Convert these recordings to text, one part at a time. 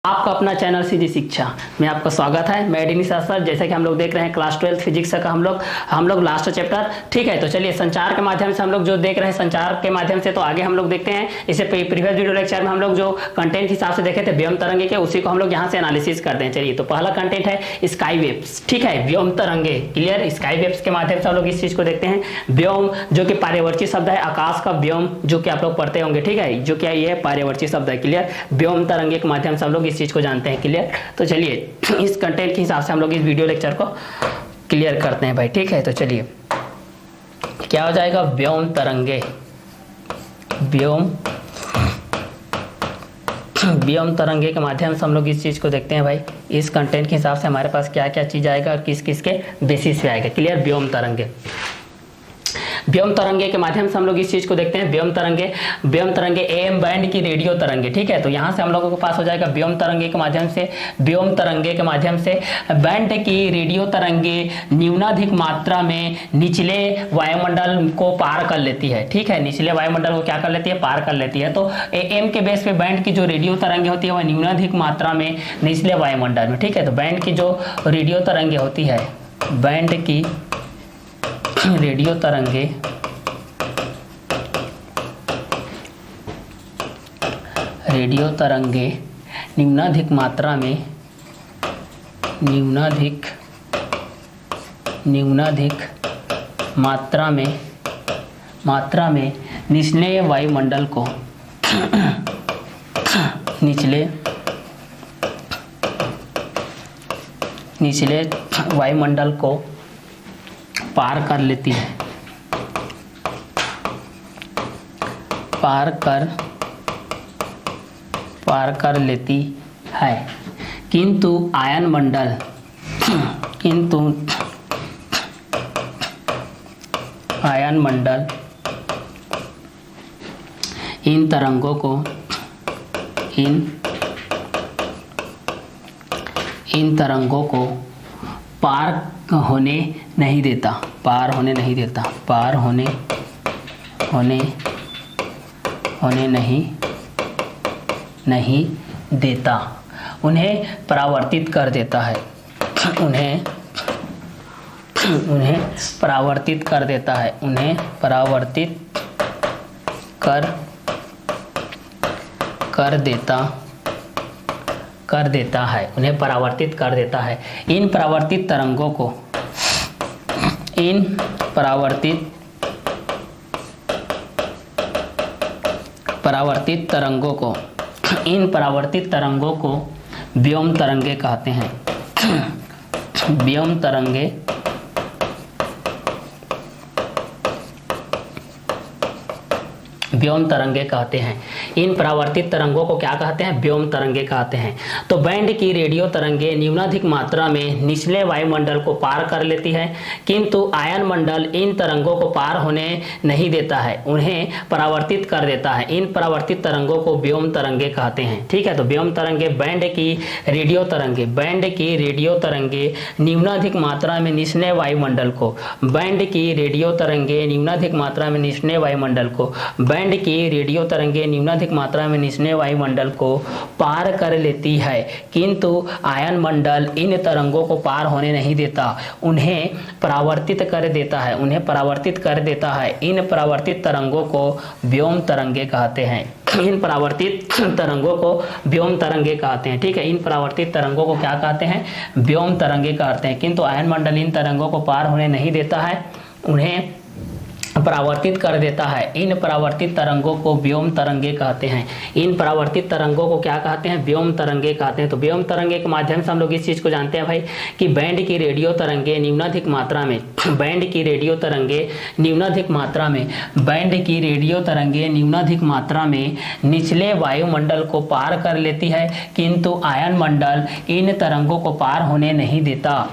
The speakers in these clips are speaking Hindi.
आपका अपना चैनल सीधी शिक्षा में आपका स्वागत है। मैं डी सर, जैसे कि हम लोग देख रहे हैं क्लास 12 फिजिक्स का हम लोग लास्ट चैप्टर। ठीक है, तो चलिए संचार के माध्यम से हम लोग जो देख रहे हैं संचार के माध्यम से, तो आगे हम लोग देखते हैं। इससे प्रीवियस वीडियो लेक्चर में हम लोग जो कंटेंट के हिसाब से देखे थे व्योम तरंगे के, उसी को हम लोग यहाँ से एनालिसिस करते हैं। चलिए, तो पहला कंटेंट है स्काई वेव्स। ठीक है, व्योम तरंगे, क्लियर। स्काई वेव्स के माध्यम से हम लोग इस चीज को देखते हैं। व्योम जो कि पार्यायवाची शब्द है, आकाश का व्योम जो कि आप लोग पढ़ते होंगे। ठीक है, जो क्या ये पार्यायवाची शब्द है, क्लियर। व्योम तरंगे के माध्यम से हम लोग इस चीज को जानते हैं, क्लियर। तो चलिए इस कंटेंट के हिसाब से हम लोग इस वीडियो लेक्चर को क्लियर करते हैं भाई। ठीक है, तो चलिए क्या हो जाएगा, व्योम तरंगे। व्योम तरंगे के माध्यम से हम लोग इस चीज को देखते हैं भाई। इस कंटेंट के हिसाब से हमारे पास क्या क्या चीज आएगा और किस किस के बेसिस पे आएगा, क्लियर। व्योम तरंगे के माध्यम से हम लोग इस चीज को देखते हैं। व्योम तरंगे एम बैंड की रेडियो तरंगे। ठीक है, तो यहाँ से हम लोगों के पास हो जाएगा व्योम तरंगे के माध्यम से बैंड की रेडियो तरंगे न्यूनाधिक मात्रा में निचले वायुमंडल को पार कर लेती है। ठीक है, निचले वायुमंडल को क्या कर लेती है, पार कर लेती है। तो एम के बेस पे बैंड की जो रेडियो तरंगे होती है वह न्यूनाधिक मात्रा में निचले वायुमंडल में। ठीक है, तो बैंड की जो रेडियो तरंगे होती है, बैंड की रेडियो तरंगे न्यूनाधिक मात्रा में निचले वायुमंडल को पार कर लेती है, किंतु आयन मंडल इन तरंगों को पार होने नहीं देता, उन्हें परावर्तित कर देता है। इन परावर्तित तरंगों को व्योम तरंगे कहते हैं। व्योम तरंगे कहते हैं। इन परावर्तित तरंगों को क्या कहते हैं, व्योम तरंगे कहते हैं। तो बैंड की रेडियो तरंगे न्यूनाधिक मात्रा में निचले वायुमंडल को पार कर लेती है, किंतु आयन मंडल इन तरंगों को पार होने नहीं देता है, उन्हें परावर्तित कर देता है। इन परावर्तित तरंगों को व्योम तरंगे कहते हैं। ठीक है, तो व्योम तरंगे बैंड की रेडियो तरंगे न्यूनाधिक मात्रा में निचले वायुमंडल को बैंड की रेडियो तरंगे न्यूनाधिक मात्रा में निचले वायुमंडल को पार कर लेती है, किंतु आयन मंडल इन तरंगों को पार होने नहीं देता, उन्हें परावर्तित कर देता है। इन परावर्तित तरंगों को व्योम तरंगे कहते हैं। ठीक है, इन परावर्तित तरंगों को क्या कहते हैं, व्योम तरंगे कहते हैं। किंतु आयन मंडल इन तरंगों को पार होने नहीं देता है, उन्हें परावर्तित कर देता है। इन परावर्तित तरंगों को व्योम तरंगे कहते हैं। इन परावर्तित तरंगों को क्या कहते हैं, व्योम तरंगे कहते हैं। तो व्योम तरंगे के माध्यम से हम लोग इस चीज को जानते हैं भाई कि बैंड की रेडियो तरंगे न्यूनाधिक मात्रा में निचले वायुमंडल को पार कर लेती है, किंतु आयन मंडल इन तरंगों को पार होने नहीं देता,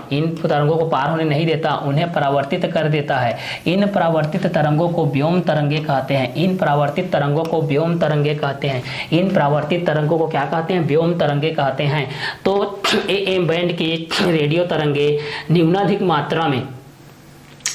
उन्हें परावर्तित कर देता है। इन परावर्तित तरंगों को व्योम तरंगे कहते हैं। इन परावर्तित तरंगों को क्या कहते हैं, व्योम तरंगे कहते हैं। तो एम बैंड की रेडियो तरंगे न्यूनाधिक मात्रा में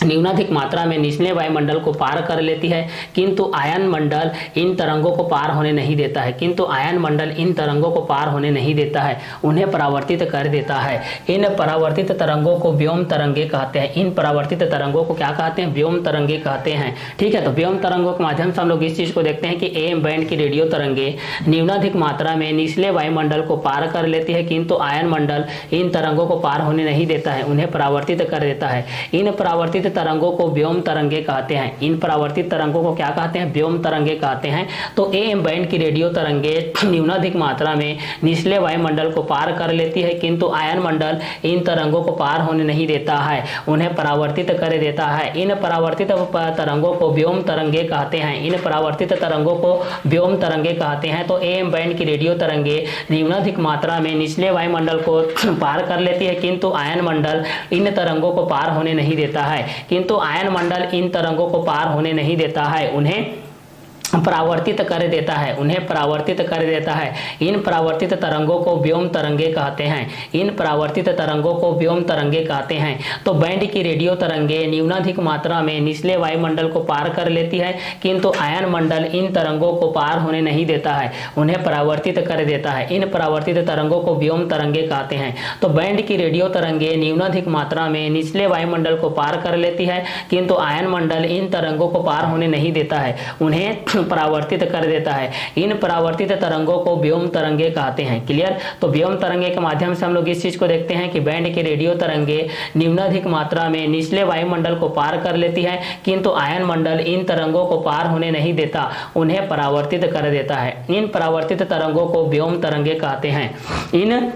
न्यूनाधिक मात्रा में निचले वायुमंडल को पार कर लेती है, किंतु आयन मंडल इन तरंगों को पार होने नहीं देता है। किंतु आयन मंडल इन तरंगों को पार होने नहीं देता है, उन्हें परावर्तित कर देता है। इन परावर्तित तरंगों को व्योम तरंगे कहते हैं। इन परावर्तित तरंगों को क्या कहते हैं? व्योम तरंगे कहते हैं। ठीक है, तो व्योम तरंगों के माध्यम से हम लोग इस चीज को देखते हैं कि एम बैंड की रेडियो तरंगे न्यूनाधिक मात्रा में निचले वायुमंडल को पार कर लेती है, किंतु आयन मंडल इन तरंगों को पार होने नहीं देता है, उन्हें परावर्तित कर देता है। इन परावर्तित तरंगों को व्योम तरंगे कहते हैं। इन परावर्तित तरंगों को क्या कहते हैं? व्योम तरंगे कहते हैं। तो एम बैंड की रेडियो तरंगे न्यूनाधिक मात्रा में निचले वायुमंडल को पार कर लेती है, किंतु आयन मंडल इन तरंगों को पार होने नहीं देता है, उन्हें परावर्तित कर देता है। इन परावर्तित तरंगों को व्योम तरंगे कहते हैं। इन परावर्तित तरंगों को व्योम तरंगे कहते हैं। तो एम बैंड की रेडियो तरंगे न्यूनाधिक मात्रा में निचले वायुमंडल को पार कर लेती है, किंतु आयन मंडल इन तरंगों को पार होने नहीं देता है। किंतु आयन मंडल इन तरंगों को पार होने नहीं देता है, उन्हें परावर्तित कर देता है, उन्हें परावर्तित कर देता है। इन परावर्तित तरंगों को व्योम तरंगे कहते हैं। इन परावर्तित तरंगों को व्योम तरंगे कहते हैं। तो बैंड की रेडियो तरंगे न्यूनाधिक मात्रा में निचले वायुमंडल को पार कर लेती है, किंतु आयन मंडल इन तरंगों को पार होने नहीं देता है, उन्हें परावर्तित कर देता है। इन परावर्तित तरंगों को व्योम तरंगे कहते हैं। तो बैंड की रेडियो तरंगे न्यूनाधिक मात्रा में निचले वायुमंडल को पार कर लेती है, किंतु आयन मंडल इन तरंगों को पार होने नहीं देता है, उन्हें परावर्तित कर देता है। इन परावर्तित तरंगों को व्योम तरंगे कहते हैं। क्लियर? तो व्योम तरंगे के माध्यम से हम लोग इस चीज को देखते हैं कि बैंड की रेडियो तरंगे न्यूनाधिक मात्रा में निचले वायुमंडल को पार कर लेती है, किंतु आयन मंडल इन तरंगों को पार होने नहीं देता, उन्हें परावर्तित कर देता है। इन परावर्तित तरंगों को व्योम तरंगे कहते हैं। इन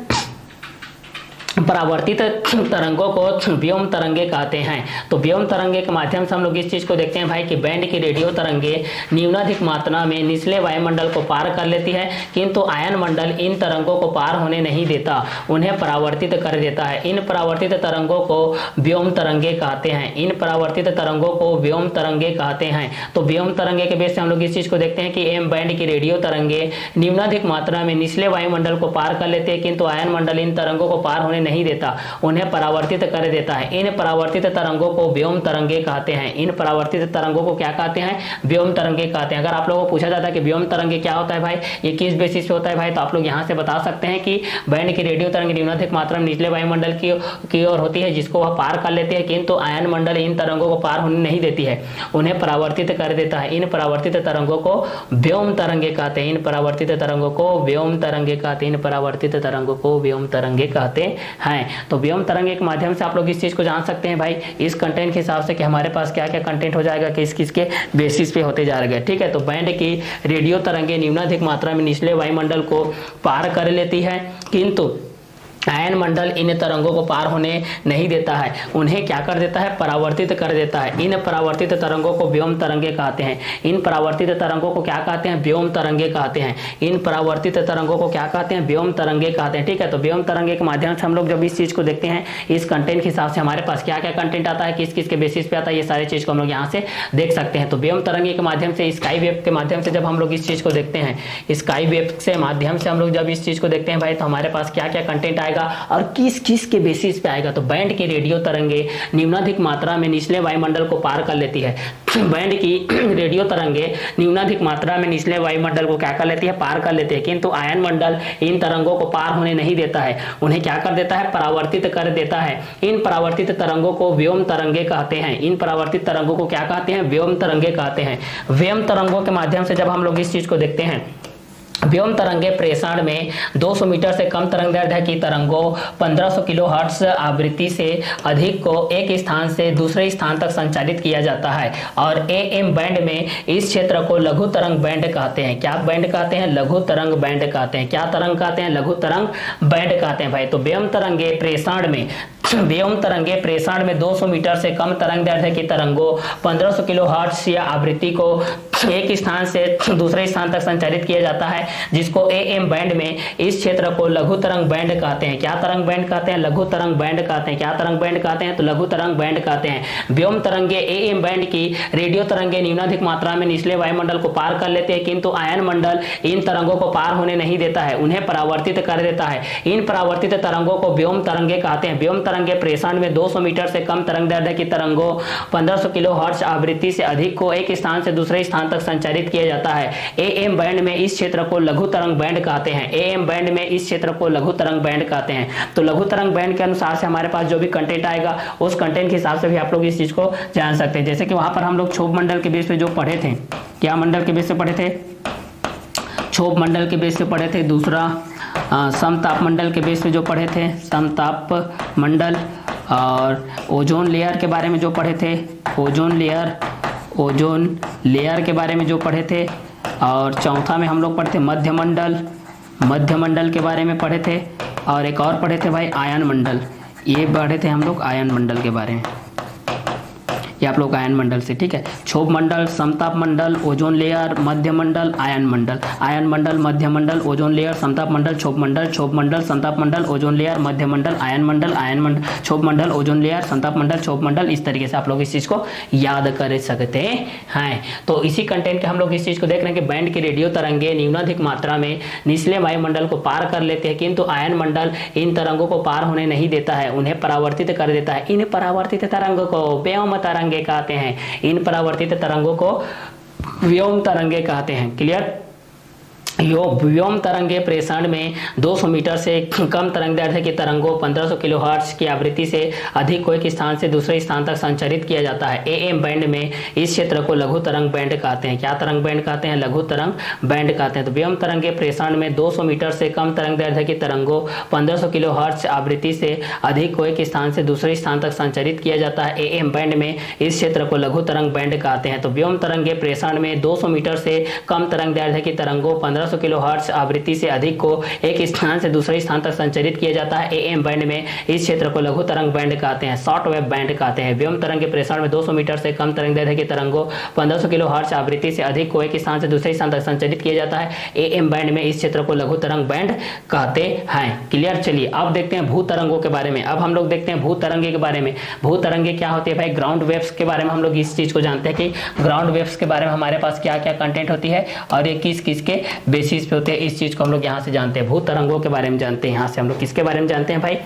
परावर्तित तरंगों को व्योम तरंगे कहते हैं। तो व्योम तरंगे के माध्यम से हम लोग इस चीज को देखते हैं भाई कि बैंड की रेडियो तरंगे न्यूनाधिक मात्रा में निचले वायुमंडल को पार कर लेती है, किंतु आयन मंडल इन तरंगों को पार होने नहीं देता, उन्हें परावर्तित कर देता है। इन परावर्तित तरंगों को व्योम तरंगे कहते हैं। इन परावर्तित तरंगों को व्योम तरंगे कहते हैं। तो व्योम तरंगे के बेस से हम लोग इस चीज को देखते हैं कि एम बैंड की रेडियो तरंगे न्यूनाधिक मात्रा में निचले वायुमंडल को पार कर लेते हैं, किंतु आयन मंडल इन तरंगों को पार होने नहीं देता, उन्हें परावर्तित कर देता है। इन परावर्तित तरंगों को व्योम तरंगे कहते हैं। इन परावर्तित तरंगों को क्या कहते हैं? व्योम तरंगे कहते हैं। अगर आप लोगों को पूछा जाता है कि व्योम तरंगे क्या होता है भाई, ये किस बेसिस पे होता है भाई, तो आप लोग यहाँ से बता सकते हैं कि बैंड की रेडियो तरंग न्यूनाधिक मात्रा में निचले वायुमंडल की ओर होती है, जिसको वह पार कर लेते हैं, किंतु आयन मंडल इन तरंगों को पार होने नहीं देती है, उन्हें परावर्तित कर देता है। इन परावर्तित तरंगों को व्योम तरंगे कहते हैं। इन परावर्तित तरंगों को व्योम तरंगे कहते हैं। इन परावर्तित तरंगों को व्योम तरंगे कहते हैं। तो व्योम तरंगे के माध्यम से आप लोग इस चीज को जान सकते हैं भाई इस कंटेंट के हिसाब से कि हमारे पास क्या क्या कंटेंट हो जाएगा, किस किस के बेसिस पे होते जा रहे हैं। ठीक है, तो बैंड की रेडियो तरंगे न्यूनाधिक मात्रा में निचले वायुमंडल को पार कर लेती है, किंतु आयन मंडल इन तरंगों को पार होने नहीं देता है, उन्हें क्या कर देता है? परावर्तित कर देता है। इन परावर्तित तरंगों को व्योम तरंगे कहते हैं। इन परावर्तित तरंगों को क्या कहते हैं? व्योम तरंगे कहते हैं। इन परावर्तित तरंगों को क्या कहते हैं? व्योम तरंगे कहते हैं। ठीक है, तो व्योम तरंगे के माध्यम से हम लोग जब इस चीज को देखते हैं, इस कंटेंट के हिसाब से हमारे पास क्या क्या कंटेंट आता है, किस किस के बेसिस पे आता है, ये सारी चीज को हम लोग यहाँ से देख सकते हैं। तो व्योम तरंगे के माध्यम से, स्काई वेव के माध्यम से जब हम लोग इस चीज को देखते हैं, स्काई वेव से माध्यम से हम लोग जब इस चीज को देखते हैं भाई, तो हमारे पास क्या क्या कंटेंट आएगा और किस किस के बेसिस पे आएगा। तो बैंड की रेडियो तरंगे न्यूनाधिक मात्रा में निचले वायुमंडल को पार कर लेती है। बैंड की रेडियो तरंगे न्यूनाधिक मात्रा में निचले वायुमंडल को क्या कर लेती है? पार कर लेती है, किंतु आयन मंडल इन तरंगों को पार होने नहीं देता है, उन्हें क्या कर देता है? परावर्तित कर देता है। इन परावर्तित तरंगों को व्योम तरंगे कहते हैं। इन परावर्तित तरंगों को क्या कहते हैं? व्योम तरंगे कहते हैं। व्योम तरंगों के माध्यम से जब हम लोग इस चीज को देखते हैं, व्योम तरंगे प्रेषण में 200 मीटर से कम तरंगदैर्ध्य की तरंगों 1500 किलोहर्ट्ज आवृत्ति से अधिक को एक स्थान से दूसरे स्थान तक संचालित किया जाता है, और एएम बैंड में इस क्षेत्र को लघु तरंग बैंड कहते हैं। क्या बैंड कहते हैं? लघु तरंग बैंड कहते हैं। क्या तरंग कहते हैं? लघु तरंग बैंड कहते हैं भाई। तो व्योम तरंगे प्रेषण में, व्योम तरंगे प्रेषण में 200 मीटर से कम तरंगदैर्ध्य की तरंगों 1500 किलोहर्ट्ज या आवृत्ति को एक स्थान से दूसरे स्थान तक संचारित किया जाता है, जिसको AM बैंड में इस क्षेत्र को लघु तरंग बैंड कहते हैं। क्या तरंग बैंड कहते हैं? लघु तरंग बैंड कहते हैं। क्या तरंग बैंड कहते हैं? तो लघु तरंग बैंड कहते हैं। व्योम तरंगे AM बैंड की रेडियो तरंगे न्यूनाधिक मात्रा में निचले वायुमंडल को पार कर लेते हैं, किंतु आयन मंडल इन तरंगों को पार होने नहीं देता है, उन्हें परावर्तित कर देता है। इन परावर्तित तरंगों को व्योम तरंगे कहते हैं। व्योम तरंगे प्रेषण में 200 मीटर से कम तरंग दैर्ध्य की तरंगों 1500 किलोहर्ट्ज आवृत्ति से अधिक को एक स्थान से दूसरे स्थान तक संचारित किया जाता है। AM बैंड में इस क्षेत्र को लघु तरंग बैंड कहते हैं। AM बैंड में इस क्षेत्र को लघु तरंग बैंड कहते हैं। तो लघु तरंग बैंड के अनुसार से हमारे पास जो भी कंटेंट आएगा उस कंटेंट के हिसाब से भी आप लोग इस चीज को जान सकते हैं। जैसे कि वहां पर हम लोग क्षोभ मंडल के बेस पे जो पढ़े थे, क्या मंडल के बेस पे पढ़े थे? क्षोभ मंडल के बेस पे पढ़े थे। दूसरा समताप मंडल के बेस पे जो पढ़े थे, समताप मंडल, और ओजोन लेयर के बारे में जो पढ़े थे, ओजोन लेयर के बारे में जो पढ़े थे। और चौथा में हम लोग पढ़े थे मध्य मंडल के बारे में पढ़े थे। और एक और पढ़े थे भाई आयन मंडल, ये पढ़े थे हम लोग आयन मंडल के बारे में, ये आप लोग आयन मंडल से, ठीक है। क्षोभ मंडल, समताप मंडल, ओजोन लेयर, मध्य मंडल, आयन मंडल, मध्य मंडल, ओजोन लेयर, समताप मंडल, क्षोभ मंडल, समताप मंडल, ओजोन लेयर, मध्य मंडल, आयन मंडल, क्षोभ मंडल, ओजोन लेयर, समताप मंडल, क्षोभ मंडल। इस तरीके से आप लोग इस चीज को याद कर सकते हैं। तो इसी कंटेंट के हम लोग इस चीज को देख रहे हैं कि बैंड की रेडियो तरंगे न्यूनाधिक मात्रा में निचले वायुमंडल को पार कर लेते हैं, किंतु आयन मंडल इन तरंगों को पार होने नहीं देता है, उन्हें परावर्तित कर देता है। इन परावर्तित तरंगों को व्योम तरंगे कहते हैं। इन परावर्तित तरंगों को व्योम तरंगे कहते हैं। क्लियर? व्योम तरंगे प्रेषण में 200 मीटर से कम तरंग दैर्ध्य की तरंगों 1500 किलोहर्ट्ज की आवृत्ति से अधिक को एक स्थान से दूसरे स्थान तक संचारित किया जाता है। AM बैंड में इस क्षेत्र को लघु तरंग बैंड कहते हैं। क्या तरंग बैंड कहते हैं? लघु तरंग बैंड कहते हैं। तो व्योम तरंगे प्रेषण में 200 मीटर से कम तरंग दैर्ध्य की तरंगों 1500 किलोहर्ट्ज आवृत्ति से अधिक को एक स्थान से दूसरे स्थान तक संचारित किया जाता है। AM बैंड में इस क्षेत्र को लघु तरंग बैंड कहते हैं। तो व्योम तरंगे प्रेषण में 200 मीटर से कम तरंग दैर्ध्य की तरंगों 1500 किलोहर्ट्ज आवृत्ति से अधिक को एक स्थान से दूसरे स्थान तक संचारित किया जाता है। AM बैंड में इस क्षेत्र को लघु तरंग बैंड कहते हैं, शॉर्ट वेव बैंड कहते हैं। व्योम तरंग के प्रेषण में 200 मीटर से कम तरंग दैर्ध्य की तरंगों 1500 किलोहर्ट्ज आवृत्ति से अधिक को एक स्थान से दूसरे स्थान तक संचारित किया जाता है। AM बैंड में इस क्षेत्र को लघु तरंग बैंड कहते हैं। क्लियर? चलिए अब देखते हैं भू तरंगों के बारे में। अब हम लोग देखते हैं भू तरंगे के बारे में। भू तरंगे क्या होती है भाई? ग्राउंड वेव्स के बारे में हम लोग इस चीज को जानते हैं कि ग्राउंड वेव्स के बारे में हमारे पास क्या क्या कंटेंट होती है और ये किस किस के बेसिस पे होते हैं, इस चीज को हम लोग यहाँ से जानते हैं। भू तरंगों के बारे में जानते हैं। यहाँ से हम लोग किसके बारे में जानते हैं भाई?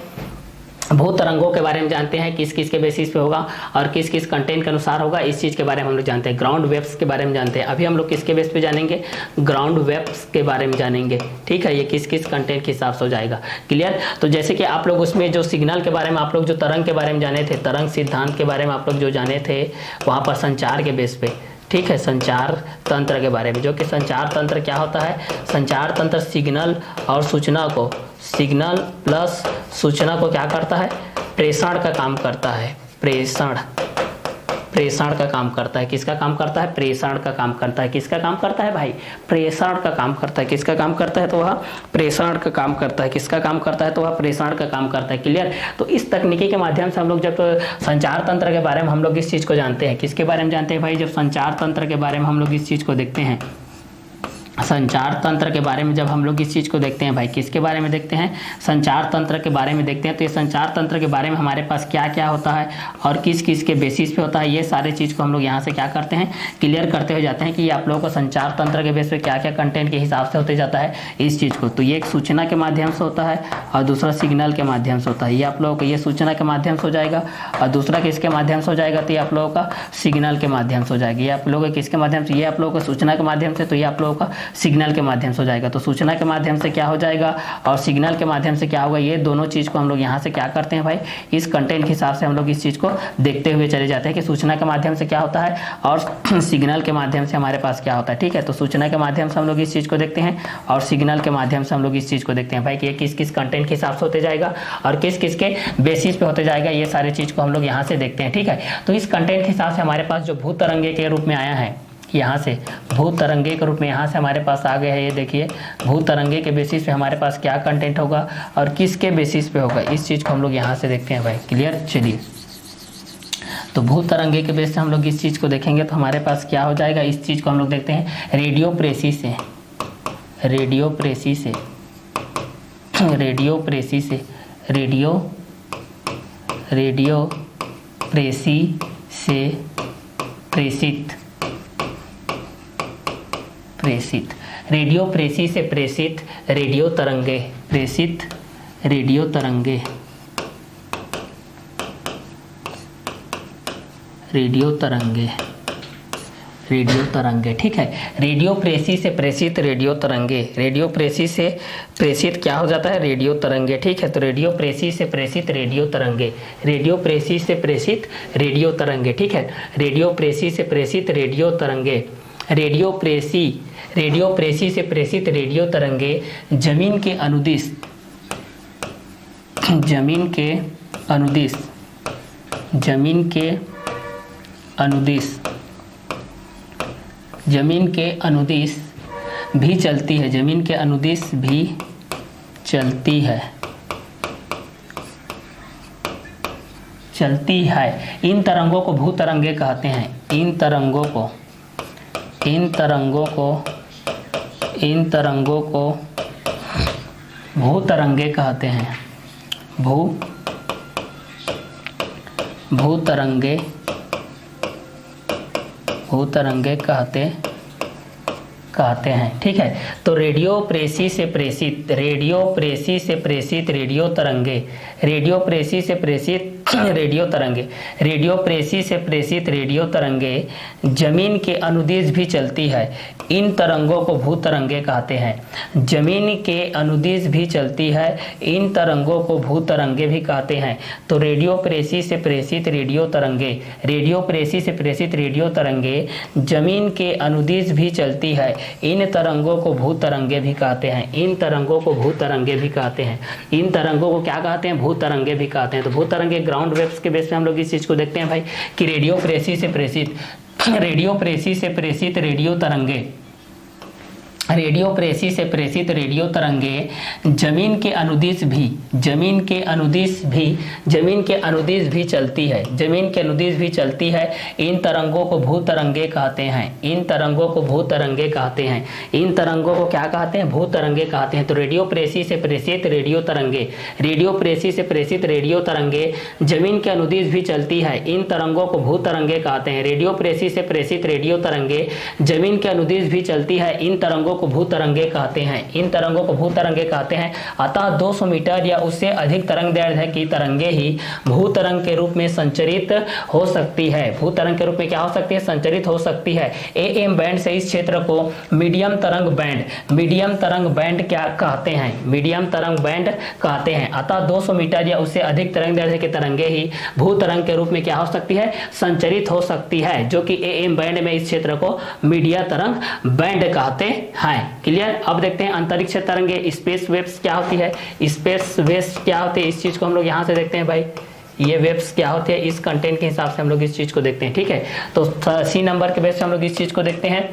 भू तरंगों के बारे में जानते हैं, किस किस के बेसिस पे होगा और किस किस कंटेंट के अनुसार होगा, इस चीज के बारे में हम लोग जानते हैं। ग्राउंड वेव्स के बारे में जानते हैं। अभी हम लोग किसके बेस पे जानेंगे? ग्राउंड वेव्स के बारे में जानेंगे, ठीक है। ये किस किस कंटेंट के हिसाब से हो जाएगा। क्लियर? तो जैसे कि आप लोग उसमें जो सिग्नल के बारे में आप लोग जो तरंग के बारे में जाने थे, तरंग सिद्धांत के बारे में आप लोग जो जाने थे वहाँ पर संचार के बेस पे, ठीक है, संचार तंत्र के बारे में, जो कि संचार तंत्र क्या होता है? संचार तंत्र सिग्नल और सूचना को, सिग्नल प्लस सूचना को क्या करता है? प्रेषण का काम करता है। प्रेषण का काम करता है। किसका काम करता है? प्रेषण का काम करता है। किसका काम करता है भाई? प्रेषण का काम करता है। किसका काम करता है? तो वह प्रेषण का काम करता है। किसका काम करता है? तो वह प्रेषण का काम करता है। क्लियर? तो इस तकनीकी के माध्यम से हम लोग जब संचार तंत्र के बारे में हम लोग इस चीज को जानते हैं। किसके बारे में जानते हैं भाई? जब संचार तंत्र के बारे में हम लोग इस चीज को देखते हैं, संचार तंत्र के बारे में जब हम लोग इस चीज़ को देखते हैं भाई, किसके बारे में देखते हैं? संचार तंत्र के बारे में देखते हैं। तो ये संचार तंत्र के बारे में हमारे पास क्या क्या होता है और किस किस के बेसिस पे होता है, ये सारे चीज़ को हम लोग यहाँ से क्या करते हैं? क्लियर करते हुए जाते हैं कि आप लोगों को संचार तंत्र के बेस पे क्या क्या कंटेंट के हिसाब से होते जाता है इस चीज़ को। तो ये एक सूचना के माध्यम से होता है और दूसरा सिग्नल के माध्यम से होता है। ये आप लोगों को ये सूचना के माध्यम से हो जाएगा और दूसरा किसके माध्यम से हो जाएगा? तो ये आप लोगों का सिग्नल के माध्यम से हो जाएगा। ये आप लोगों को किसके माध्यम से? ये आप लोगों को सूचना के माध्यम से, तो ये आप लोगों का सिग्नल के माध्यम हो जाएगा। तो सूचना के माध्यम से क्या हो जाएगा और सिग्नल के माध्यम से क्या होगा, ये दोनों चीज को हम लोग यहाँ से क्या करते हैं भाई? इस कंटेंट के हिसाब से हम लोग इस चीज को देखते हुए चले जाते हैं कि सूचना के माध्यम से क्या होता है और सिग्नल के माध्यम से हमारे पास क्या होता है। ठीक है, तो सूचना के माध्यम से हम लोग इस चीज को देखते हैं और सिग्नल के माध्यम से हम लोग इस चीज को देखते हैं भाई कि ये किस किस कंटेंट के हिसाब से होते जाएगा और किस किस के बेसिस पे होते जाएगा, ये सारी चीज को हम लोग यहाँ से देखते हैं। ठीक है, तो इस कंटेंट के हिसाब से हमारे पास जो भू तरंगे के रूप में आया है, यहाँ से भू तरंगे के रूप में यहाँ से हमारे पास आ गए हैं। ये देखिए भू तरंगे के बेसिस पे हमारे पास क्या कंटेंट होगा और किसके बेसिस पे होगा, इस चीज़ को हम लोग यहाँ से देखते हैं भाई। क्लियर? चलिए तो भू तरंगे के बेस से हम लोग इस चीज़ को देखेंगे तो हमारे पास क्या हो जाएगा, इस चीज़ को हम लोग देखते हैं रेडियो प्रेसी से, रेडियो प्रेसी से, रेडियो प्रेसी से, रेडियो रेडियो प्रेसी से प्रेषित, प्रेषित, रेडियो प्रेसी से प्रेषित रेडियो तरंगे, प्रेषित रेडियो तरंगे, रेडियो तरंगे, रेडियो तरंगे, ठीक है। रेडियो प्रेसी से प्रेषित रेडियो तरंगे, रेडियो प्रेसी से प्रेषित क्या हो जाता है, रेडियो तरंगे, ठीक है। तो रेडियो प्रेसी से प्रेषित रेडियो तरंगे, रेडियो प्रेसी से प्रेषित रेडियो तरंगे, ठीक है। रेडियो प्रेसी से प्रेषित रेडियो तरंगे, रेडियो प्रेसी से प्रेषित रेडियो तरंगे जमीन के अनुदिश, जमीन के अनुदिश, जमीन के अनुदिश, जमीन के अनुदिश भी चलती है, जमीन के अनुदिश भी चलती है, चलती है। इन तरंगों को भू तरंगे कहते हैं, इन तरंगों को, इन तरंगों को, इन तरंगों को भू तरंगे कहते हैं, भू तरंगे, भू तरंगे कहते हैं, ठीक है। तो रेडियो प्रेसी से प्रेषित, रेडियो प्रेसी से प्रेषित रेडियो तरंगे, रेडियो प्रेसी से प्रेषित रेडियो तरंगे, रेडियो प्रेसी से प्रेषित रेडियो तरंगे जमीन के अनुदिश भी चलती है। इन तरंगों को भू तरंगे कहते हैं, जमीन के अनुदिश भी चलती है, इन तरंगों को भू तरंगे भी कहते हैं। तो रेडियो प्रेसी से प्रेषित रेडियो तरंगे, रेडियो प्रेसी से प्रेषित रेडियो तरंगे जमीन के अनुदिश भी चलती है, इन तरंगों को भू तरंगे भी कहते हैं, इन तरंगों को भू तरंगे भी कहते हैं, इन तरंगों को क्या कहते हैं, भू तरंगे भी कहते हैं। तो भू तरंगे ग्राउंड वेव्स के बेस पे हम लोग इस चीज़ को देखते हैं भाई कि रेडियो प्रेसी से प्रेषित, रेडियो प्रेसी से प्रेषित रेडियो तरंगे, रेडियो प्रेसी से प्रेषित रेडियो तरंगे जमीन के अनुदिश भी, जमीन के अनुदिश भी, जमीन के अनुदिश भी चलती है, जमीन के अनुदिश भी चलती है। इन तरंगों को भू तरंगे कहते हैं, इन तरंगों को भू तरंगे कहते हैं, इन तरंगों को क्या कहते हैं, भू तरंगे कहते हैं। तो रेडियो प्रेसी से प्रेषित रेडियो तरंगे, रेडियो प्रेसी से प्रेषित रेडियो तरंगे जमीन के अनुदिश भी चलती है, इन तरंगों को भू तरंगे कहते हैं। रेडियो प्रेसी से प्रेषित रेडियो तरंगे जमीन के अनुदिश भी चलती है, इन तरंगों को भू तरंगे कहते हैं, इन तरंगों को भू तरंगे कहते हैं। अतः 200 मीटर या उससे अधिक तरंग दैर्ध्य की तरंगे ही भू तरंग के रूप में संचरित हो सकती है, भू तरंग के रूप में क्या हो सकती है, संचरित हो सकती है। AM बैंड से इस क्षेत्र को मीडियम तरंग बैंड, मीडियम तरंग बैंड क्या कहते हैं, मीडियम तरंग बैंड कहते हैं। अतः 200 मीटर या उससे अधिक तरंग दैर्ध्य की तरंगे ही भू तरंग के रूप में क्या हो सकती है, संचरित हो सकती है, जो कि AM बैंड में इस क्षेत्र को मीडिया तरंग बैंड कहते हैं। क्लियर। अब देखते हैं अंतरिक्ष तरंगे, स्पेस वेव्स क्या होती है, स्पेस वेव्स क्या होती है, इस चीज को हम लोग यहाँ से देखते हैं भाई, ये वेव्स क्या होती है, इस कंटेंट के हिसाब से हम लोग इस चीज को देखते हैं, ठीक है। तो C नंबर के बेस पे हम लोग इस चीज को देखते हैं।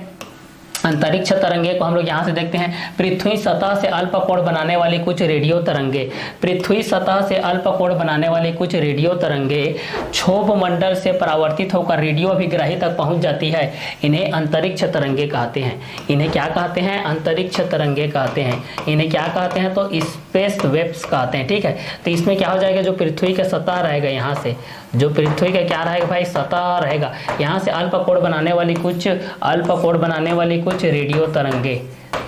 अंतरिक्ष तरंगे को हम लोग यहाँ से देखते हैं, पृथ्वी सतह से अल्प कोण बनाने वाली कुछ रेडियो तरंगे, पृथ्वी सतह से अल्प कोण बनाने वाली कुछ रेडियो तरंगे क्षोभ मंडल से परावर्तित होकर रेडियो अभिग्राही तक पहुंच जाती है, इन्हें अंतरिक्ष तरंगे कहते हैं। इन्हें क्या कहते हैं, अंतरिक्ष तरंगे कहते हैं। इन्हें क्या कहते हैं, तो स्पेस वेव्स कहते हैं, ठीक है। तो इसमें क्या हो जाएगा, जो पृथ्वी का सतह रहेगा, यहाँ से जो पृथ्वी का क्या रहेगा भाई, सतह रहेगा, यहाँ से अल्प कोण बनाने वाली कुछ, अल्प कोण बनाने वाली कुछ रेडियो तरंगे,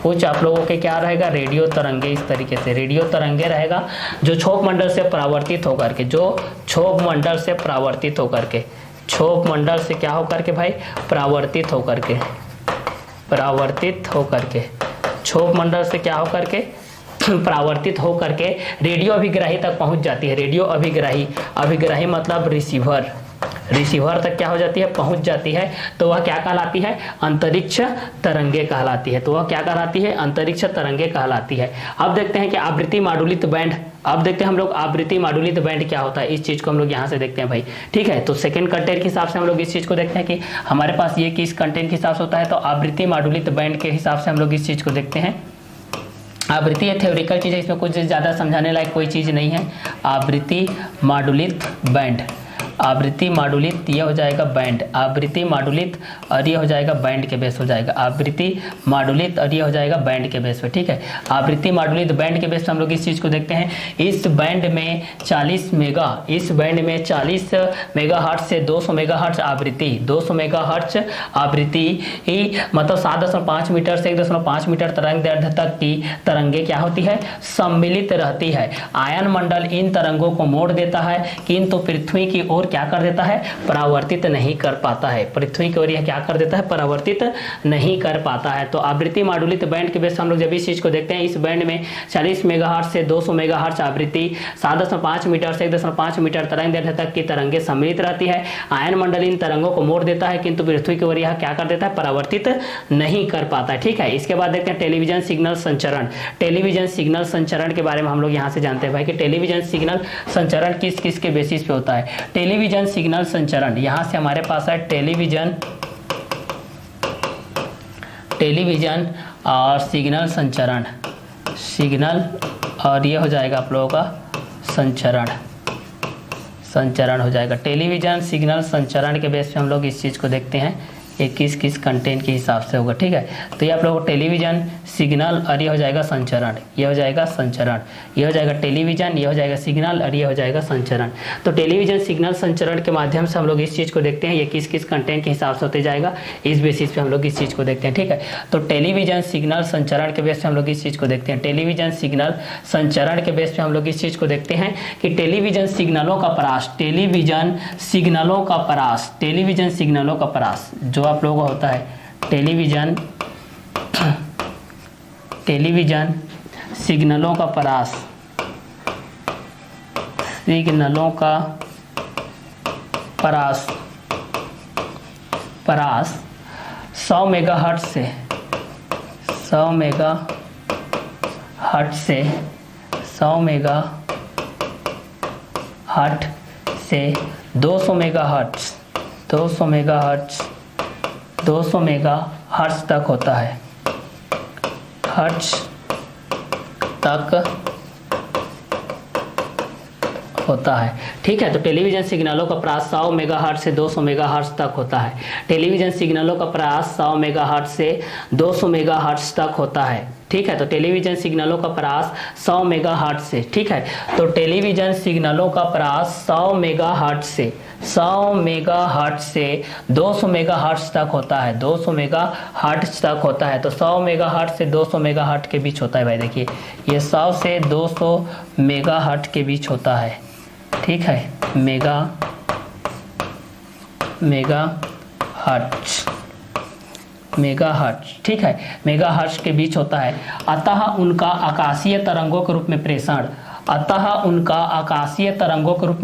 कुछ आप लोगों के क्या रहेगा, रेडियो तरंगे, इस तरीके से रेडियो तरंगे रहेगा, जो क्षोभ मंडल से परावर्तित होकर के, जो क्षोभ मंडल से परावर्तित होकर के, क्षोभ मंडल से क्या होकर के भाई, परावर्तित होकर के, परावर्तित होकर के, क्षोभ मंडल से क्या होकर के, परावर्तित होकर के रेडियो अभिग्राही तक पहुंच जाती है। रेडियो अभिग्राही, अभिग्राही मतलब रिसीवर, रिसीवर तक क्या हो जाती है, पहुंच जाती है, तो वह क्या कहलाती है, अंतरिक्ष तरंगे कहलाती है। तो वह क्या कहलाती है, अंतरिक्ष तरंगे कहलाती है। अब देखते हैं कि आवृत्ति मॉडुलित बैंड, अब देखते हैं हम लोग आवृत्ति मॉडुलित बैंड क्या होता है, इस चीज को हम लोग यहाँ से देखते हैं भाई, ठीक है। तो सेकंड कंटेंट के हिसाब से हम लोग इस चीज को देखते हैं कि हमारे पास ये किस कंटेंट के हिसाब से होता है, तो आवृत्ति मॉडुलित बैंड के हिसाब से हम लोग इस चीज को देखते हैं। आवृत्ति थ्योरिकल चीज़ है, इसमें कुछ ज़्यादा समझाने लायक कोई चीज़ नहीं है। आवृत्ति मॉडुलित बैंड, आवृत्ति मॉडुलित, ये हो जाएगा बैंड, आवृत्ति मॉडुलित, और ये हो जाएगा बैंड के बेस हो जाएगा, आवृत्ति मॉडुलित, और ये हो जाएगा बैंड के बेस पे। ठीक है, आवृत्ति मॉडुलित बैंड के बेस पे हम लोग इस चीज़ को देखते हैं। इस बैंड में 40 मेगाहर्ट्ज से 200 मेगाहर्ट्ज आवृत्ति, 200 मेगाहर्ट्ज आवृत्ति मतलब 7.5 मीटर से 1.5 मीटर तरंग दैर्ध्य तक की तरंगे क्या होती है, सम्मिलित रहती है। आयन मंडल इन तरंगों को मोड़ देता है, किंतु पृथ्वी की ओर क्या कर देता है, परावर्तित नहीं कर पाता है। पृथ्वी की ओर यह क्या कर देता है, परावर्तित नहीं कर पाता है। तो आवृत्ति मॉडुलित बैंड के बेस हम लोग जब इस चीज को देखते हैं, इस बैंड में 40 मेगाहर्ट्ज से 200 मेगाहर्ट्ज आवृत्ति, 7.5 मीटर से 1.5 मीटर तरंग दैर्ध्य तक की तरंगे सम्मिलित रहती है। आयन मंडल इन तरंगों को मोड़ देता है, किंतु पृथ्वी की ओर यह क्या कर देता है, परावर्तित नहीं कर पाता है। ठीक है, इसके बाद देखते हैं टेलीविजन सिग्नल संचरण। टेलीविजन सिग्नल संचरण के बारे में हम लोग यहाँ से जानते हैं भाई कि टेलीविजन सिग्नल संचरण किस किस के बेसिस पे होता है। टेलीविजन सिग्नल संचरण, यहाँ से हमारे पास है टेलीविजन और सिग्नल संचरण, सिग्नल और ये हो जाएगा आप लोगों का संचरण हो जाएगा। टेलीविजन सिग्नल संचरण के बेस पे हम लोग इस चीज़ को देखते हैं, ये किस किस कंटेंट के हिसाब से होगा। ठीक है, तो ये आप लोगों को टेलीविजन सिग्नल और ये हो जाएगा संचरण, ये हो जाएगा संचरण, ये हो जाएगा टेलीविजन, ये हो जाएगा सिग्नल और ये हो जाएगा संचरण। तो टेलीविजन सिग्नल संचरण के माध्यम से हम लोग इस चीज़ को देखते हैं, ये किस किस कंटेंट के हिसाब से होते जाएगा, इस बेसिस पे हम लोग इस चीज़ को देखते हैं। ठीक है, तो टेलीविजन सिग्नल संचरण के बेस पे हम लोग इस चीज़ को देखते हैं। टेलीविजन सिग्नल संचरण के बेस पे हम लोग इस चीज़ को देखते हैं कि टेलीविजन सिग्नलों का परास, टेलीविजन सिग्नलों का परास, टेलीविजन सिग्नलों का परास जो आप लोगों का होता है, टेलीविजन सिग्नलों का परास, सिग्नलों का परास 100 मेगाहर्ट्ज से 100 मेगाहर्ट्ज से 200 मेगाहर्ट्ज तक होता है, हर्ट्ज तक होता है। ठीक है, तो टेलीविजन सिग्नलों का परास 100 मेगाहर्ट्ज से 200 मेगाहर्ट्ज तक होता है। टेलीविजन सिग्नलों का परास 100 मेगाहर्ट्ज से 200 मेगाहर्ट्ज तक होता है। ठीक है, तो टेलीविजन सिग्नलों का परास 100 मेगाहर्ट्ज से, ठीक है, तो टेलीविजन सिग्नलों का परास 100 मेगाहर्ट्ज से 200 मेगाहर्ट्ज तक होता है, 200 मेगाहर्ट्ज तक होता है। तो 100 मेगाहर्ट्ज से 200 मेगाहर्ट्ज के बीच होता है भाई, देखिए ये 100 से 200 मेगाहर्ट्ज के बीच होता है। ठीक है, मेगाहर्ट्ज, ठीक है, मेगाहर्ट्ज के बीच होता है। अतः उनका आकाशीय तरंगों के रूप में प्रेषण, अतः उनका आकाशीय तरंगों के रूप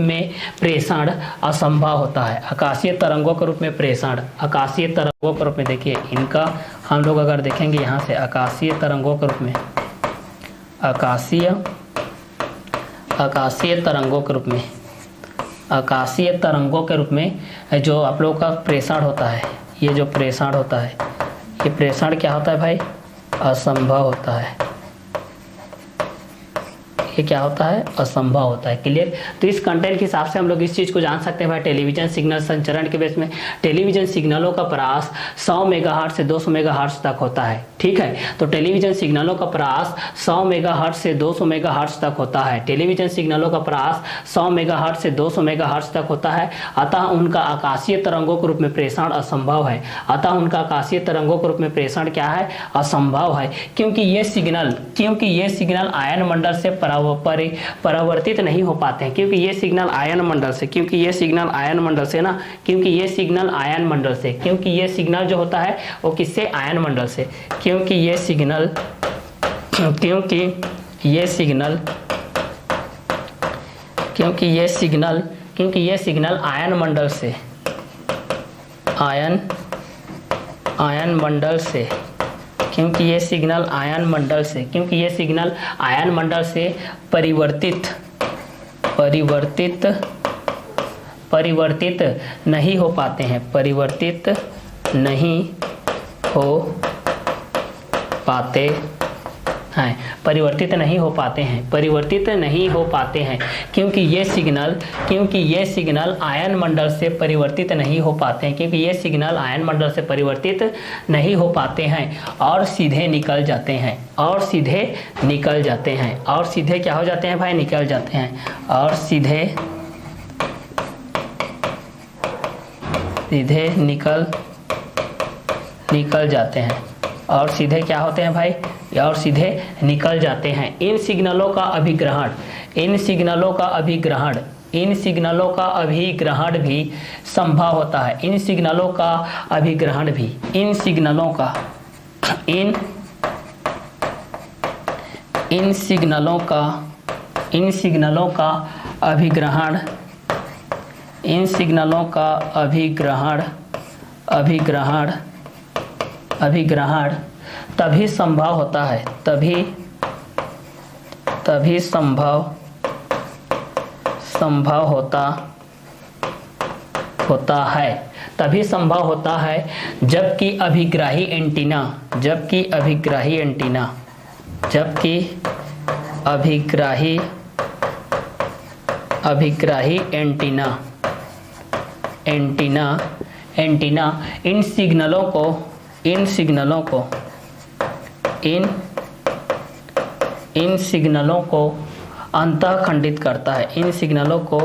में प्रेषण असंभव होता है। आकाशीय तरंगों के रूप में प्रेषण, आकाशीय तरंगों के रूप में, देखिए इनका हम लोग अगर देखेंगे यहाँ से आकाशीय तरंगों के रूप में, आकाशीय तरंगों के रूप में जो आप लोगों का प्रेषण होता है, ये जो प्रेषण होता है, ये प्रेषण क्या होता है भाई, असंभव होता है। ये क्या होता है, असंभव होता है। क्लियर, तो इस कंटेंट के हिसाब से हम लोग इस चीज़ को जान सकते हैं भाई, टेलीविजन सिग्नल संचरण के बेस में टेलीविजन सिग्नलों का परास 100 मेगाहर्ट्ज से 200 मेगाहर्ट्ज तक होता है। ठीक है, तो टेलीविजन सिग्नलों का परास 100 मेगाहर्ट्ज से 200 मेगाहर्ट्ज तक होता है। टेलीविजन सिग्नलों का परास 100 मेगाहर्ट्ज से 200 मेगाहर्ट्ज तक होता है। अतः उनका आकाशीय तरंगों के रूप में प्रेषण असंभव है। अतः उनका आकाशीय तरंगों के रूप में प्रेषण क्या है, असंभव है, क्योंकि ये सिग्नल आयन मंडल से परावर्तित नहीं हो पाते हैं, क्योंकि ये सिग्नल आयन मंडल से, क्योंकि ये सिग्नल आयन जो होता है वो किससे, आयन मंडल से, क्योंकि ये सिग्नल आयन मंडल से क्योंकि ये सिग्नल आयन मंडल से परिवर्तित नहीं हो पाते हैं, परिवर्तित नहीं हो पाते हैं, परिवर्तित नहीं हो पाते हैं, परिवर्तित नहीं हो पाते हैं, क्योंकि ये सिग्नल आयन मंडल से परिवर्तित नहीं हो पाते हैं, क्योंकि ये सिग्नल आयन मंडल से परिवर्तित नहीं हो पाते हैं और सीधे निकल जाते हैं, और सीधे निकल जाते हैं, और सीधे क्या हो जाते हैं भाई, निकल जाते हैं, और सीधे निकल जाते हैं, और सीधे क्या होते हैं भाई, और सीधे निकल जाते हैं। इन सिग्नलों का अभिग्रहण भी संभव होता है, इन सिग्नलों का अभिग्रहण भी, इन सिग्नलों का अभिग्रहण तभी संभव होता है, तभी संभव होता है जबकि अभिग्राही एंटीना इन सिग्नलों को अंतः खंडित करता है, इन सिग्नलों को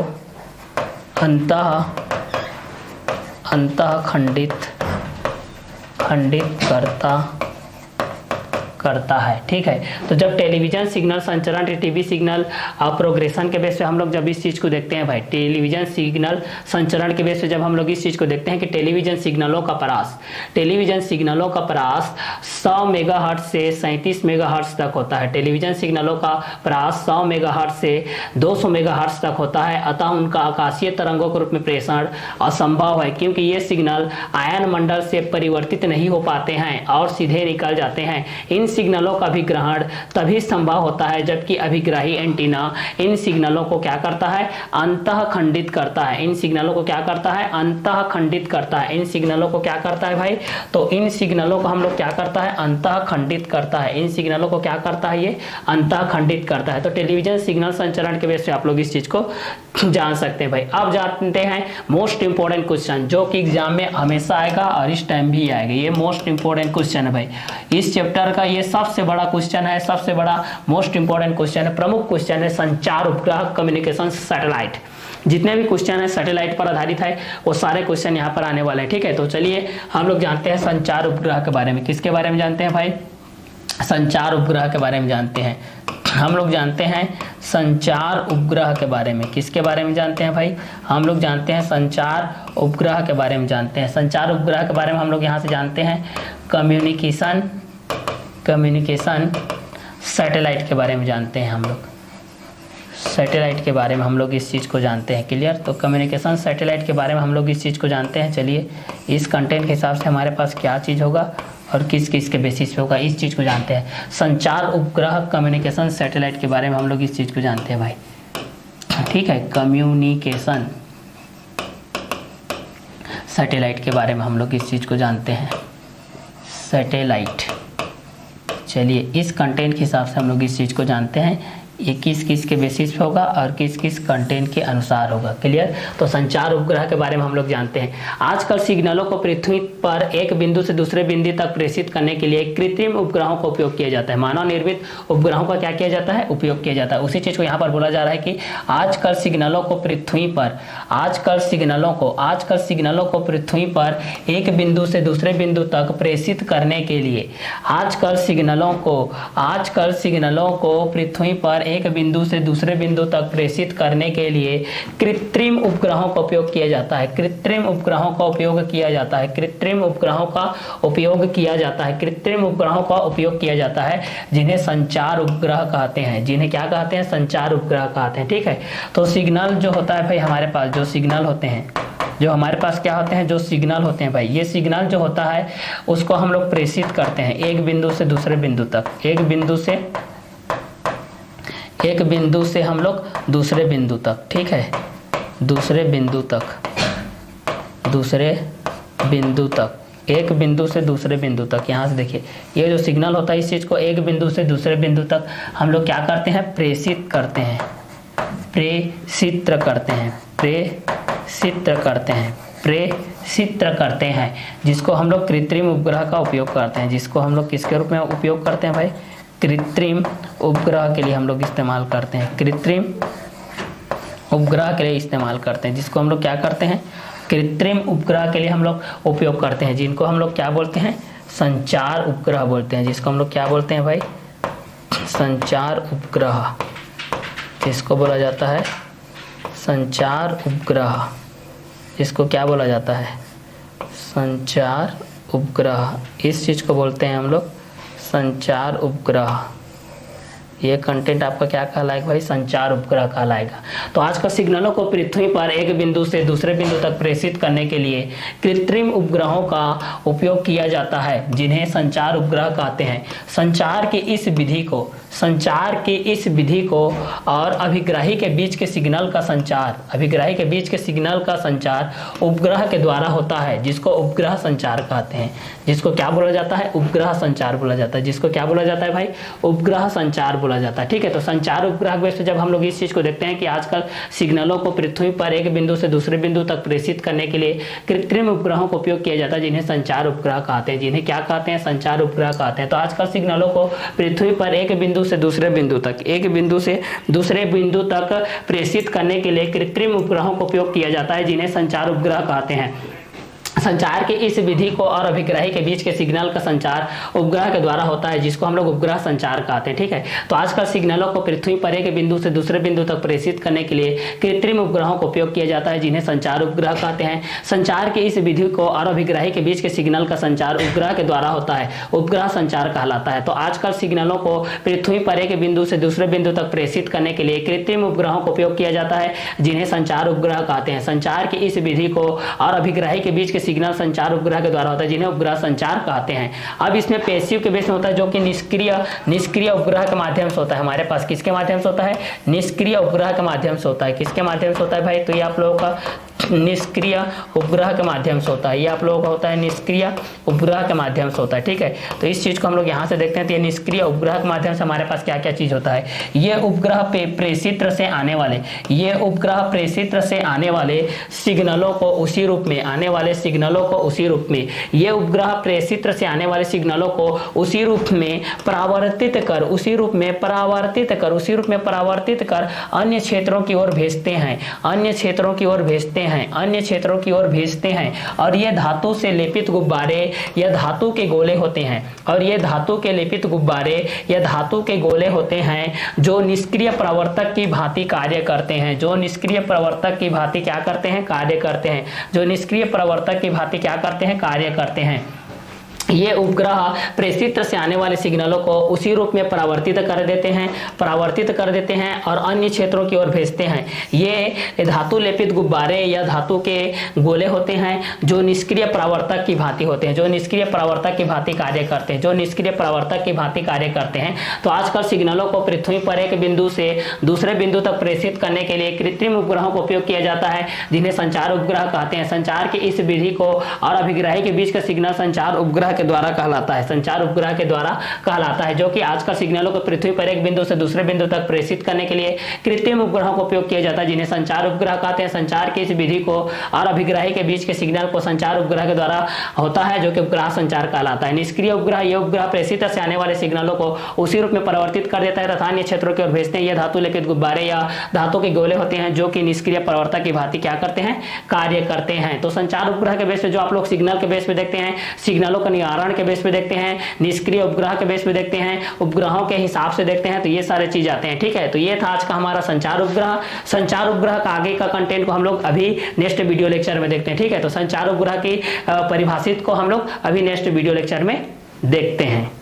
अंतः खंडित करता है। ठीक है, तो जब टेलीविजन सिग्नल संचरण, टीवी सिग्नल प्रोग्रेशन के बेस पे हम लोग जब इस चीज़ को देखते हैं भाई, टेलीविजन सिग्नल संचरण के बेस पे जब हम लोग इस चीज़ को देखते हैं कि टेलीविजन सिग्नलों का परास 100 मेगाहर्ट्ज से 37 मेगाहर्ट्ज तक होता है, टेलीविजन सिग्नलों का परास 100 मेगाहर्ट्ज से 200 मेगाहर्ट्ज तक होता है, अतः उनका आकाशीय तरंगों के रूप में प्रेषण असंभव है, क्योंकि ये सिग्नल आयन मंडल से परिवर्तित नहीं हो पाते हैं और सीधे निकल जाते हैं। इन सिग्नलों का अभिग्रहण तभी संभव होता है जबकि अभिग्राही एंटीना इन सिग्नलों को क्या करता है, अंतः खंडित करता है, इन सिग्नलों को क्या करता है, अंतः खंडित करता है, इन सिग्नलों को क्या करता है भाई, तो इन सिग्नलों को हम लोग क्या करता है, अंतः खंडित करता है, इन सिग्नलों को क्या करता है, ये अंतः खंडित करता है। तो टेलीविजन सिग्नल संचरण के बेस पे आप लोग इस चीज को जान सकते हैं भाई। अब जानते हैं मोस्ट इंपोर्टेंट क्वेश्चन जो कि एग्जाम में हमेशा आएगा और इस टाइम भी आएगा, ये मोस्ट इंपोर्टेंट क्वेश्चन है भाई, इस चैप्टर का ये सबसे बड़ा क्वेश्चन है, सबसे बड़ा मोस्ट इंपोर्टेंट क्वेश्चन है, प्रमुख क्वेश्चन है, संचार उपग्रह कम्युनिकेशन सैटेलाइट। जितने भी क्वेश्चन है सैटेलाइट पर आधारित है वो सारे क्वेश्चन यहाँ पर आने वाले हैं। ठीक है, तो चलिए हम लोग जानते हैं संचार उपग्रह के बारे में। किसके बारे में जानते हैं भाई, संचार उपग्रह के बारे में जानते हैं। हम लोग जानते हैं संचार उपग्रह के बारे में। किसके बारे में जानते हैं भाई, हम लोग जानते हैं संचार उपग्रह के बारे में जानते हैं। संचार उपग्रह के बारे में हम लोग यहाँ से जानते हैं कम्युनिकेशन सैटेलाइट के बारे में जानते हैं हम लोग, सैटेलाइट के बारे में हम लोग इस चीज़ को जानते हैं। क्लियर, तो कम्युनिकेशन सैटेलाइट के बारे में हम लोग इस चीज़ को जानते हैं। चलिए इस कंटेंट के हिसाब से हमारे पास क्या चीज़ होगा और किस किस के बेसिस पे होगा इस चीज़ को जानते हैं। संचार उपग्रह कम्युनिकेशन सैटेलाइट के बारे में हम लोग इस चीज़ को जानते हैं भाई। ठीक है, कम्युनिकेशन सैटेलाइट के बारे में हम लोग इस चीज़ को जानते हैं, सैटेलाइट। चलिए इस कंटेंट के हिसाब से हम लोग इस चीज़ को जानते हैं, ये किस किस के बेसिस पे होगा और किस किस कंटेंट के अनुसार होगा। क्लियर, तो संचार उपग्रह के बारे में हम लोग जानते हैं। आजकल सिग्नलों को पृथ्वी पर एक बिंदु से दूसरे बिंदु तक प्रेषित करने के लिए कृत्रिम उपग्रहों का उपयोग किया जाता है। मानव निर्मित उपग्रहों का क्या किया जाता है, उपयोग किया जाता है। उसी चीज़ को यहाँ पर बोला जा रहा है कि आजकल सिग्नलों को पृथ्वी पर एक बिंदु से दूसरे बिंदु तक प्रेषित करने के लिए आजकल सिग्नलों को पृथ्वी पर एक बिंदु से दूसरे बिंदु तक प्रेषित करने के लिए कृत्रिम उपग्रहों का उपयोग किया जाता है, कृत्रिम उपग्रहों का उपयोग किया जाता है, कृत्रिम उपग्रहों का उपयोग किया जाता है, कृत्रिम उपग्रहों का उपयोग किया जाता है, जिन्हें संचार उपग्रह कहते हैं, जिन्हें क्या कहते हैं, संचार उपग्रह कहते हैं। ठीक है, तो सिग्नल जो होता है भाई हमारे पास जो सिग्नल होते हैं, जो हमारे पास क्या होते हैं, जो सिग्नल होते हैं भाई, ये सिग्नल जो होता है उसको हम लोग प्रेषित करते हैं एक बिंदु से दूसरे बिंदु तक, एक बिंदु से हम लोग दूसरे बिंदु तक। ठीक है, दूसरे बिंदु तक एक बिंदु से दूसरे बिंदु तक, यहाँ से देखिए ये जो सिग्नल होता है इस चीज़ को एक बिंदु से दूसरे बिंदु तक हम लोग क्या करते हैं, प्रेषित करते हैं, प्रेषित करते हैं, प्रेषित करते हैं, प्रेषित करते हैं, जिसको हम लोग कृत्रिम उपग्रह का उपयोग करते हैं, जिसको हम लोग किसके रूप में उपयोग करते हैं भाई, कृत्रिम उपग्रह के लिए हम लोग इस्तेमाल करते हैं, कृत्रिम उपग्रह के लिए इस्तेमाल करते हैं, जिसको हम लोग क्या करते हैं, कृत्रिम उपग्रह के लिए हम लोग उपयोग करते हैं, जिनको हम लोग क्या बोलते हैं, संचार उपग्रह बोलते हैं, जिसको हम लोग क्या बोलते हैं भाई, संचार उपग्रह, जिसको बोला जाता है संचार उपग्रह, इसको क्या बोला जाता है, संचार उपग्रह, इस चीज़ को बोलते हैं हम लोग संचार उपग्रह। ये कंटेंट आपका क्या कहलाएगा भाई, संचार उपग्रह कहलाएगा। तो आजकल सिग्नलों को पृथ्वी पर एक बिंदु से दूसरे बिंदु तक प्रेषित करने के लिए कृत्रिम उपग्रहों का उपयोग किया जाता है, जिन्हें संचार उपग्रह कहते हैं। संचार की इस विधि को और अभिग्राही के बीच के सिग्नल का संचार उपग्रह के द्वारा होता है, जिसको उपग्रह संचार कहते हैं, जिसको क्या बोला जाता है, उपग्रह संचार बोला जाता है, जिसको क्या बोला जाता है भाई, उपग्रह संचार बोला जाता है। ठीक है, तो संचार उपग्रह बेस पे जब हम लोग इस चीज को देखते हैं कि आजकल सिग्नलों को पृथ्वी पर एक बिंदु से दूसरे बिंदु तक प्रेषित करने के लिए कृत्रिम उपग्रहों का उपयोग किया जाता है, जिन्हें संचार उपग्रह कहते हैं, जिन्हें क्या कहते हैं, संचार उपग्रह कहते हैं। तो आजकल सिग्नलों को पृथ्वी पर एक बिंदु से दूसरे बिंदु तक प्रेषित करने के लिए कृत्रिम उपग्रहों का उपयोग किया जाता है, जिन्हें संचार उपग्रह कहते हैं। संचार की इस विधि को और अभिग्राही के बीच के सिग्नल का संचार उपग्रह के द्वारा होता है, जिसको हम लोग उपग्रह संचार कहते हैं। ठीक है, तो आजकल सिग्नलों को पृथ्वी पर एक बिंदु से दूसरे बिंदु तक प्रेषित करने के लिए कृत्रिम उपग्रहों का उपयोग किया जाता है, जिन्हें संचार उपग्रह कहते हैं। संचार की इस विधि को और अभिग्राही के बीच के सिग्नल का संचार उपग्रह के द्वारा होता है, उपग्रह संचार कहलाता है। तो आजकल सिग्नलों को पृथ्वी पर एक बिंदु से दूसरे बिंदु तक प्रेषित करने के लिए कृत्रिम उपग्रहों का उपयोग किया जाता है, जिन्हें संचार उपग्रह कहते हैं। संचार की इस विधि को और अभिग्राही के बीच के सिग्नल संचार उपग्रह के द्वारा होता है, जिन्हें उपग्रह संचार कहते हैं। अब इसमें पैसिव के बेस में होता है, जो कि निष्क्रिय उपग्रह के माध्यम से होता है। हमारे पास किसके माध्यम से होता है, निष्क्रिय उपग्रह के माध्यम से होता है। किसके माध्यम से होता है भाई, तो ये आप लोगों का निष्क्रिय उपग्रह के माध्यम से होता है, ये आप लोगों का होता है निष्क्रिय उपग्रह के माध्यम से होता है। ठीक है, तो इस चीज को हम लोग यहाँ से देखते हैं। तो ये निष्क्रिय उपग्रह के माध्यम से हमारे पास क्या क्या चीज होता है, ये उपग्रह प्रेषित से आने वाले सिग्नलों को उसी रूप में ये उपग्रह प्रेषित से आने वाले सिग्नलों को उसी रूप में परावर्तित कर अन्य क्षेत्रों की ओर भेजते हैं और ये धातु से लेपित गुब्बारे या धातु के गोले होते हैं, जो निष्क्रिय प्रवर्तक की भांति कार्य करते हैं, कार्य करते हैं। ये उपग्रह प्रेषित से आने वाले सिग्नलों को उसी रूप में परावर्तित कर देते हैं और अन्य क्षेत्रों की ओर भेजते हैं। ये धातु लेपित गुब्बारे या धातु के गोले होते हैं, जो निष्क्रिय प्रवर्तक की भांति होते हैं, जो निष्क्रिय प्रवर्तक की भांति कार्य करते हैं। तो आजकल सिग्नलों को पृथ्वी पर एक बिंदु से दूसरे बिंदु तक प्रेषित करने के लिए कृत्रिम उपग्रहों का उपयोग किया जाता है, जिन्हें संचार उपग्रह कहते हैं। संचार की इस विधि को और अभिग्राही के बीच का सिग्नल संचार उपग्रह के द्वारा कहलाता है, जो कि आजकल सिग्नलों को पृथ्वी पर एक बिंदु से दूसरे बिंदु तक प्रेषित करने के लिए कृत्रिम उपग्रहों का उपयोग किया जाता है, जिन्हें संचार उपग्रह कहते हैं। संचार की इस विधि को और अभिग्राही के बीच के सिग्नल को संचार उपग्रह के द्वारा होता है, जो कि उपग्रह संचार कहलाता है। निष्क्रिय उपग्रह, ये उपग्रह प्रेषित से आने वाले सिग्नलों को उसी रूप में परिवर्तित कर देता है तथा अन्य क्षेत्रों की ओर भेजते हैं। ये धातु लेपित गुब्बारे या धातु के गोले होते हैं, जो कि निष्क्रिय प्रवर्तक की भांति क्या करते हैं, कार्य करते हैं। तो संचार उपग्रह के बेस पे जो आप लोग सिग्नल के बेस पे देखते हैं, सिग्नलों का निवारण के बेस पे देखते हैं, निष्क्रिय उपग्रह के बेस पे देखते हैं, उपग्रहों के हिसाब से देखते हैं, तो ये सारे चीज आते हैं। ठीक है, तो ये था आज का हमारा संचार उपग्रह का आगे का कंटेंट को हम लोग अभी नेक्स्ट वीडियो लेक्चर में देखते हैं। ठीक है, तो संचार उपग्रह की परिभाषित को हम लोग अभी नेक्स्ट वीडियो लेक्चर में देखते हैं।